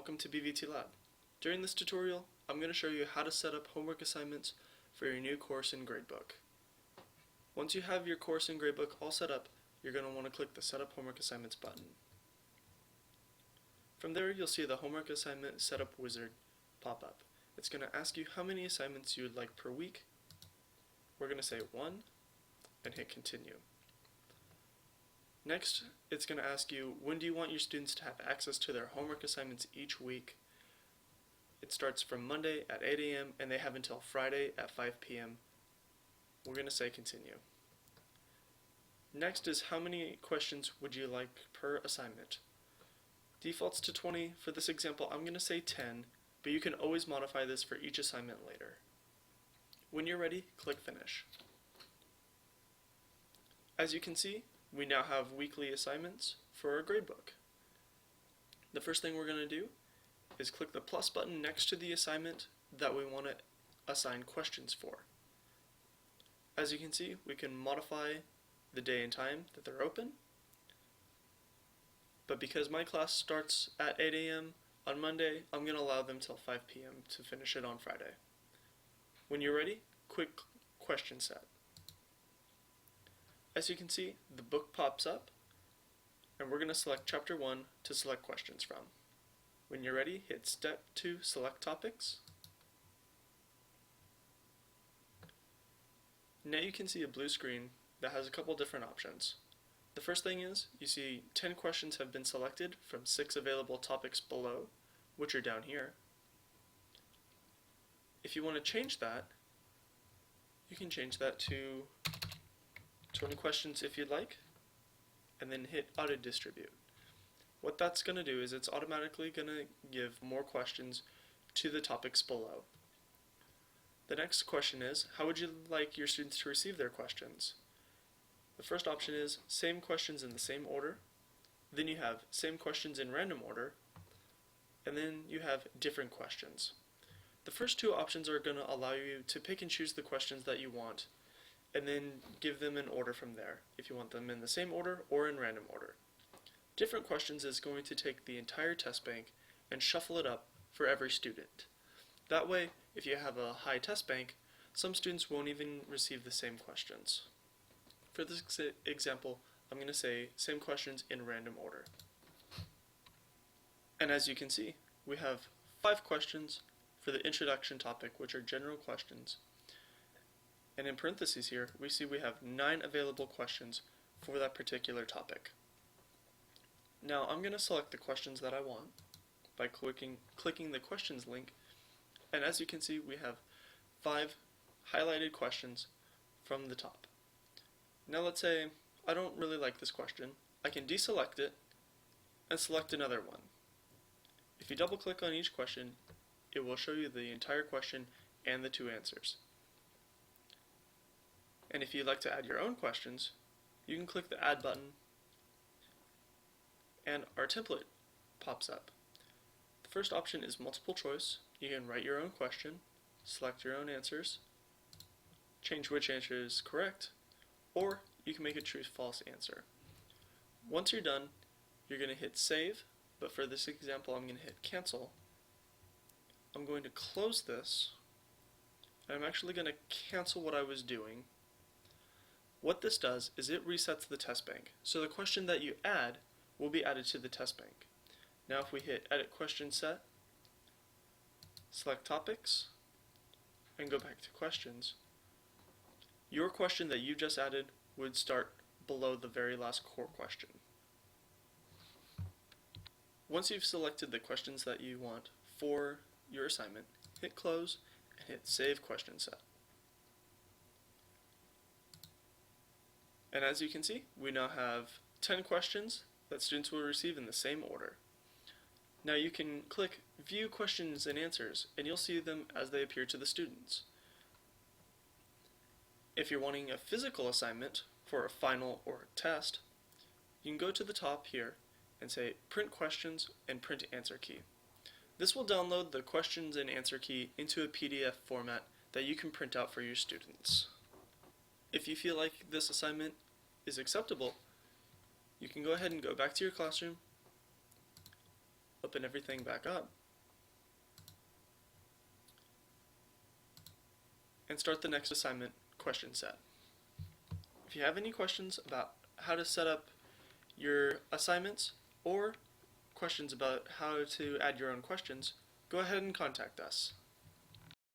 welcome to BVT Lab. During this tutorial, I'm going to show you how to set up homework assignments for your new course and gradebook. Once you have your course and gradebook all set up, you're going to want to click the Set Up Homework Assignments button. From there, you'll see the Homework Assignment Setup Wizard pop up. It's going to ask you how many assignments you would like per week. We're going to say 1 and hit Continue. Next, it's going to ask you, when do you want your students to have access to their homework assignments each week? It starts from Monday at 8 a.m. and they have until Friday at 5 p.m. We're going to say continue. Next is, how many questions would you like per assignment? Defaults to 20. For this example, I'm going to say 10, but you can always modify this for each assignment later. When you're ready, click Finish. As you can see, we now have weekly assignments for our gradebook. The first thing we're going to do is click the plus button next to the assignment that we want to assign questions for. As you can see, we can modify the day and time that they're open, but because my class starts at 8 a.m. on Monday, I'm going to allow them till 5 p.m. to finish it on Friday. When you're ready, click Question Set. As you can see, the book pops up, and we're going to select Chapter 1 to select questions from. When you're ready, hit Step 2, Select Topics. Now you can see a blue screen that has a couple different options. The first thing is, you see 10 questions have been selected from 6 available topics below, which are down here. If you want to change that, you can change that to 20 questions if you'd like, and then hit Auto Distribute. What that's going to do is it's automatically going to give more questions to the topics below. The next question is, how would you like your students to receive their questions? The first option is same questions in the same order, then you have same questions in random order, and then you have different questions. The first two options are going to allow you to pick and choose the questions that you want, and then give them an order from there, if you want them in the same order or in random order. Different questions is going to take the entire test bank and shuffle it up for every student. That way, if you have a high test bank, some students won't even receive the same questions. For this example, I'm going to say same questions in random order. And as you can see, we have 5 questions for the introduction topic, which are general questions. And in parentheses here, we see we have 9 available questions for that particular topic. Now I'm going to select the questions that I want by clicking the questions link, and as you can see, we have 5 highlighted questions from the top. Now let's say I don't really like this question. I can deselect it and select another one. If you double click on each question, it will show you the entire question and the 2 answers. And if you'd like to add your own questions, you can click the Add button, and our template pops up. The first option is multiple choice. You can write your own question, select your own answers, change which answer is correct, or you can make a true-false answer. Once you're done, you're going to hit Save, but for this example I'm going to hit Cancel. I'm going to close this, and I'm actually going to cancel what I was doing. What this does is it resets the test bank, so the question that you add will be added to the test bank. Now if we hit Edit Question Set, select Topics, and go back to Questions, your question that you just added would start below the very last core question. Once you've selected the questions that you want for your assignment, hit Close and hit Save Question Set. And as you can see, we now have 10 questions that students will receive in the same order. Now you can click View Questions and Answers, and you'll see them as they appear to the students. If you're wanting a physical assignment for a final or a test, you can go to the top here and say Print Questions and Print Answer Key. This will download the questions and answer key into a PDF format that you can print out for your students. If you feel like this assignment is acceptable, you can go ahead and go back to your classroom, open open everything back up and start the next assignment question set. If you have any questions about how to set up your assignments or questions about how to add your own questions, go ahead and contact us.